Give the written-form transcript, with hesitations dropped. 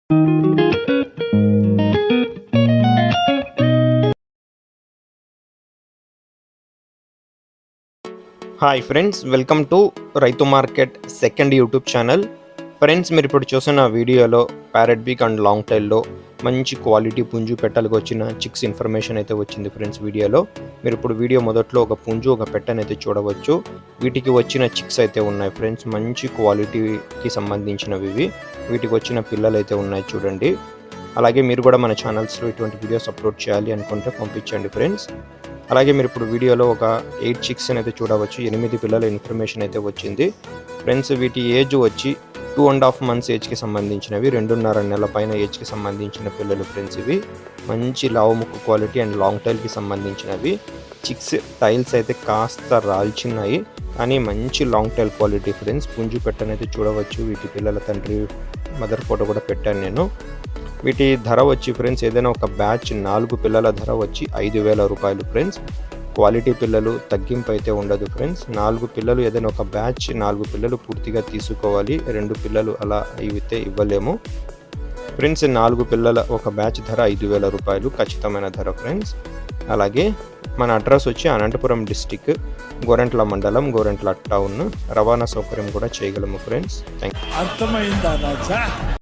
Hi friends, welcome to రైతు market second YouTube channel. Friends, మీరు ఇప్పుడు చూసిన వీడియోలో ప్యారెట్ బీక్ అండ్ లాంగ్ టైల్లో మంచి క్వాలిటీ పుంజు పెట్టలకు వచ్చిన చిక్స్ ఇన్ఫర్మేషన్ అయితే వచ్చింది. ఫ్రెండ్స్, వీడియోలో మీరు ఇప్పుడు వీడియో మొదట్లో ఒక పుంజు ఒక పెట్టనైతే చూడవచ్చు. వీటికి వచ్చిన చిక్స్ అయితే ఉన్నాయి ఫ్రెండ్స్, మంచి క్వాలిటీకి సంబంధించినవి ఇవి. వీటికి వచ్చిన పిల్లలు అయితే ఉన్నాయి చూడండి. అలాగే మీరు కూడా మన ఛానల్స్లో ఇటువంటి వీడియోస్ అప్లోడ్ చేయాలి అనుకుంటే పంపించండి ఫ్రెండ్స్. అలాగే మీరు ఇప్పుడు వీడియోలో ఒక 8 చిక్స్ అయితే చూడవచ్చు. 8 పిల్లల ఇన్ఫర్మేషన్ అయితే వచ్చింది ఫ్రెండ్స్. వీటి ఏజ్ వచ్చి 2.5 months ఏజ్కి సంబంధించినవి, 2.5 నెలల పైన ఏజ్కి సంబంధించిన పిల్లలు ఫ్రెండ్స్. ఇవి మంచి లావు ముక్కు క్వాలిటీ అండ్ లాంగ్ టైల్కి సంబంధించినవి. చిక్స్ టైల్స్ అయితే కాస్త రాల్చిన్నాయి కానీ మంచి లాంగ్ టైల్ క్వాలిటీ ఫ్రెండ్స్. పుంజు పెట్టనైతే చూడవచ్చు. వీటి పిల్లల తండ్రి మదర్ ఫోటో కూడా పెట్టాను నేను. వీటి ధర వచ్చి ఫ్రెండ్స్, ఏదైనా ఒక బ్యాచ్ 4 పిల్లల ధర వచ్చి 5,000 రూపాయలు ఫ్రెండ్స్. క్వాలిటీ పిల్లలు తగ్గింపు అయితే ఉండదు ఫ్రెండ్స్. 4 పిల్లలు ఏదైనా ఒక బ్యాచ్ 4 పిల్లలు పూర్తిగా తీసుకోవాలి. 2 పిల్లలు అలా అయితే ఇవ్వలేము ఫ్రెండ్స్. 4 పిల్లల ఒక బ్యాచ్ ధర 5,000 రూపాయలు ఖచ్చితమైన ధర ఫ్రెండ్స్. అలాగే మన అడ్రస్ వచ్చి అనంతపురం డిస్టిక్, గోరెంట్ల మండలం, గోరెంట్ల టౌన్. రవాణా సౌకర్యం కూడా చేయగలము ఫ్రెండ్స్. Thank you.